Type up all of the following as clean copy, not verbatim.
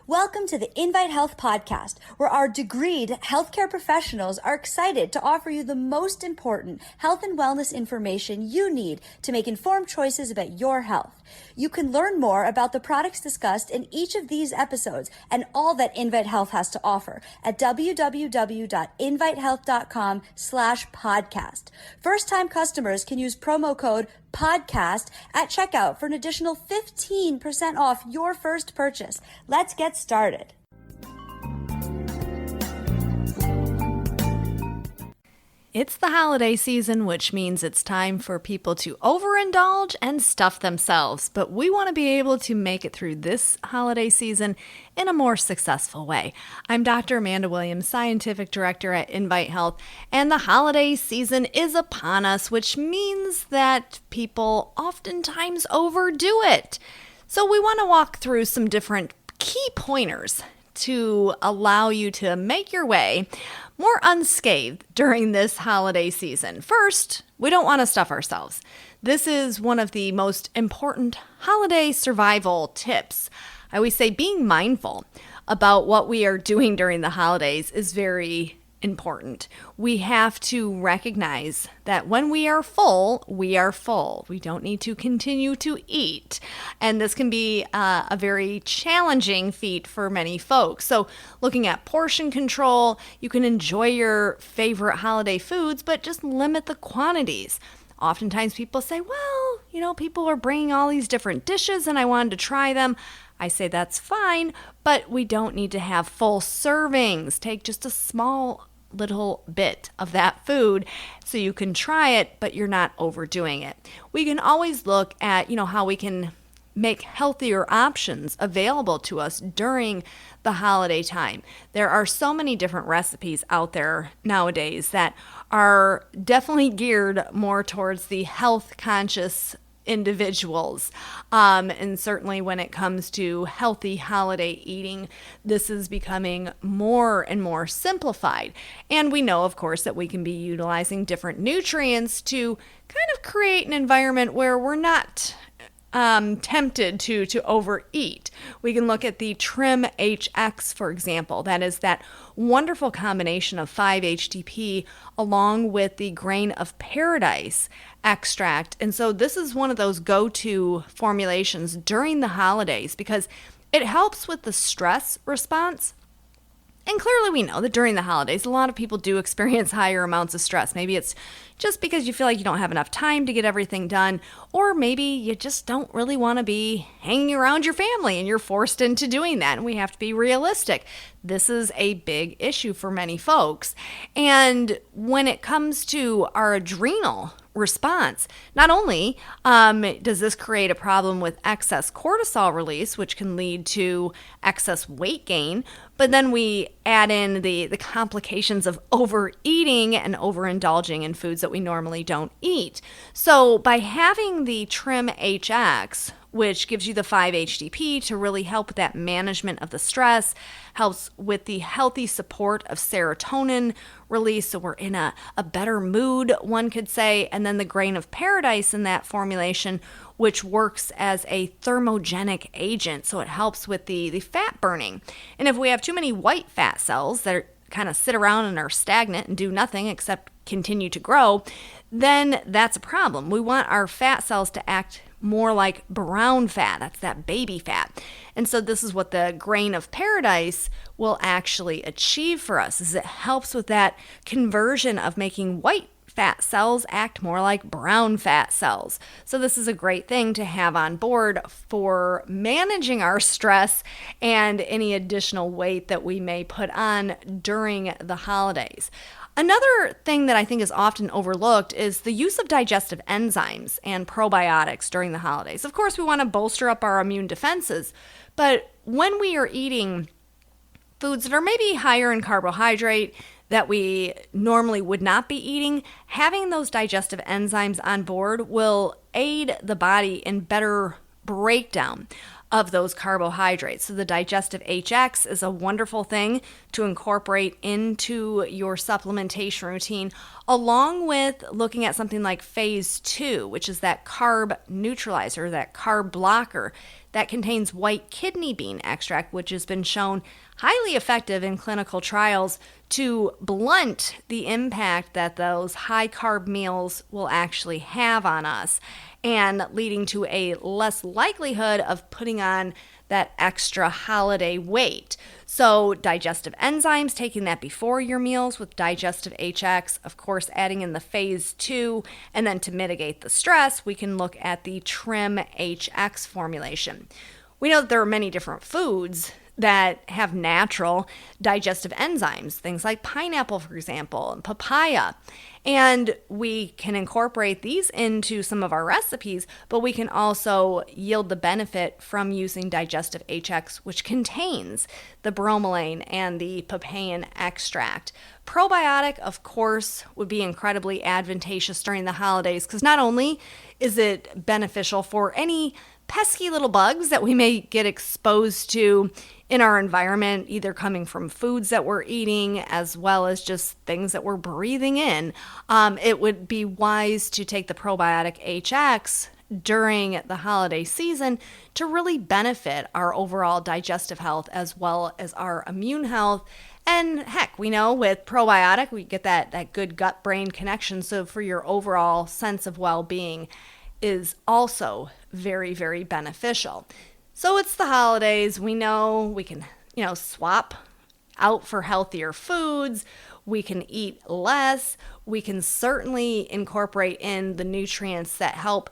Welcome to the Invite Health podcast, where our degreed healthcare professionals are excited to offer you the most important health and wellness information you need to make informed choices about your health. You can learn more about the products discussed in each of these episodes and all that Invite Health has to offer at www.invitehealth.com/podcast. First-time customers can use promo code podcast at checkout for an additional 15% off your first purchase. Let's get started. It's the holiday season, which means it's time for people to overindulge and stuff themselves. But we want to be able to make it through this holiday season in a more successful way. I'm Dr. Amanda Williams, Scientific Director at Invite Health, and the holiday season is upon us, which means that people oftentimes overdo it. So we want to walk through some different key pointers to allow you to make your way more unscathed during this holiday season. First, we don't want to stuff ourselves. This is one of the most important holiday survival tips. I always say being mindful about what we are doing during the holidays is very important. We have to recognize that when we are full, we are full. We don't need to continue to eat. And this can be a very challenging feat for many folks. So looking at portion control, you can enjoy your favorite holiday foods, but just limit the quantities. Oftentimes people say, well, people are bringing all these different dishes and I wanted to try them. I say that's fine, but we don't need to have full servings. Take just a small little bit of that food so you can try it, but you're not overdoing it. We can always look at, how we can make healthier options available to us during the holiday time. There are so many different recipes out there nowadays that are definitely geared more towards the health conscious individuals. And certainly when it comes to healthy holiday eating, this is becoming more and more simplified. And we know, of course, that we can be utilizing different nutrients to kind of create an environment where we're not tempted to overeat. We can look at the Trim HX, for example. That is that wonderful combination of 5-HTP along with the Grain of Paradise extract. And so this is one of those go-to formulations during the holidays because it helps with the stress response. And clearly we know that during the holidays, a lot of people do experience higher amounts of stress. Maybe it's just because you feel like you don't have enough time to get everything done, or maybe you just don't really want to be hanging around your family and you're forced into doing that. And we have to be realistic. This is a big issue for many folks. And when it comes to our adrenal response, not only does this create a problem with excess cortisol release, which can lead to excess weight gain, but then we add in the complications of overeating and overindulging in foods that we normally don't eat. So by having the Trim HX, which gives you the 5-HTP to really help with that management of the stress, helps with the healthy support of serotonin release, so we're in a better mood, one could say, and then the Grain of Paradise in that formulation, which works as a thermogenic agent, so it helps with the fat burning. And if we have too many white fat cells that kind of sit around and are stagnant and do nothing except continue to grow, then that's a problem. We want our fat cells to act more like brown fat. That's that baby fat. And so this is what the Grain of Paradise will actually achieve for us, is it helps with that conversion of making white fat cells act more like brown fat cells. So this is a great thing to have on board for managing our stress and any additional weight that we may put on during the holidays. Another thing that I think is often overlooked is the use of digestive enzymes and probiotics during the holidays. Of course, we want to bolster up our immune defenses, but when we are eating foods that are maybe higher in carbohydrate that we normally would not be eating, having those digestive enzymes on board will aid the body in better breakdown of those carbohydrates. So the digestive HX is a wonderful thing to incorporate into your supplementation routine, along with looking at something like phase 2, which is that carb neutralizer, that carb blocker that contains white kidney bean extract, which has been shown highly effective in clinical trials to blunt the impact that those high carb meals will actually have on us, and leading to a less likelihood of putting on that extra holiday weight. So digestive enzymes, taking that before your meals with digestive HX, of course, adding in the phase 2, and then to mitigate the stress, we can look at the Trim HX formulation. We know that there are many different foods that have natural digestive enzymes, things like pineapple, for example, and papaya. And we can incorporate these into some of our recipes, but we can also yield the benefit from using digestive HX, which contains the bromelain and the papain extract. Probiotic, of course, would be incredibly advantageous during the holidays because not only is it beneficial for any pesky little bugs that we may get exposed to in our environment, either coming from foods that we're eating as well as just things that we're breathing in. It would be wise to take the probiotic HX during the holiday season to really benefit our overall digestive health as well as our immune health. And heck, we know with probiotic, we get that good gut-brain connection. So for your overall sense of well-being is also very, very beneficial. So it's the holidays. We know we can, swap out for healthier foods. We can eat less. We can certainly incorporate in the nutrients that help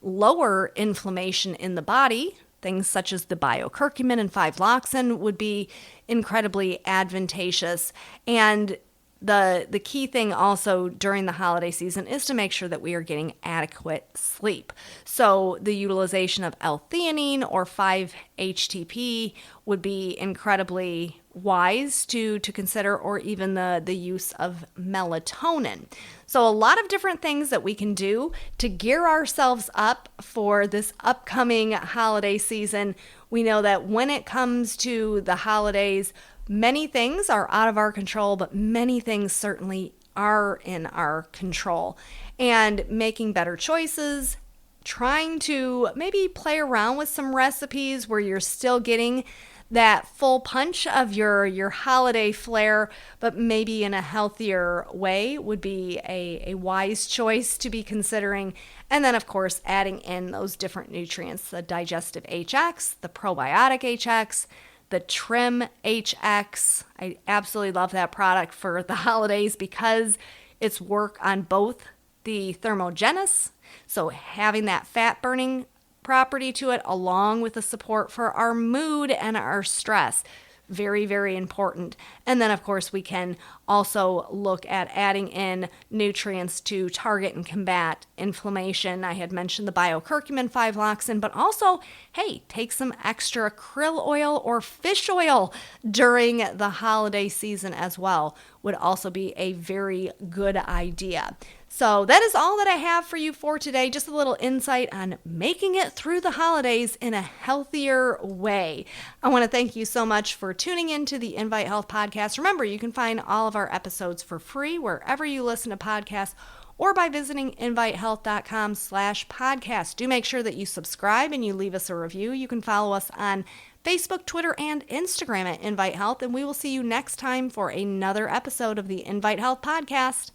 lower inflammation in the body. Things such as the biocurcumin and 5-loxane would be incredibly advantageous. And the key thing also during the holiday season is to make sure that we are getting adequate sleep. So the utilization of L-theanine or 5-HTP would be incredibly wise to consider, or even the use of melatonin. So a lot of different things that we can do to gear ourselves up for this upcoming holiday season. We know that when it comes to the holidays, many things are out of our control, but many things certainly are in our control. And making better choices, trying to maybe play around with some recipes where you're still getting that full punch of your holiday flair, but maybe in a healthier way would be a wise choice to be considering. And then, of course, adding in those different nutrients, the digestive HX, the probiotic HX, the Trim HX. I absolutely love that product for the holidays because it's work on both the thermogenesis, so having that fat burning property to it, along with the support for our mood and our stress. Very, very important. And then, of course, we can also look at adding in nutrients to target and combat inflammation. I had mentioned the biocurcumin, 5-loxane, but also, hey, take some extra krill oil or fish oil during the holiday season as well. Would also be a very good idea. So that is all that I have for you for today. Just a little insight on making it through the holidays in a healthier way. I want to thank you so much for tuning into the Invite Health podcast. Remember, you can find all of our episodes for free wherever you listen to podcasts or by visiting invitehealth.com/podcast. Do make sure that you subscribe and you leave us a review. You can follow us on Facebook, Twitter, and Instagram at Invite Health, and we will see you next time for another episode of the Invite Health podcast.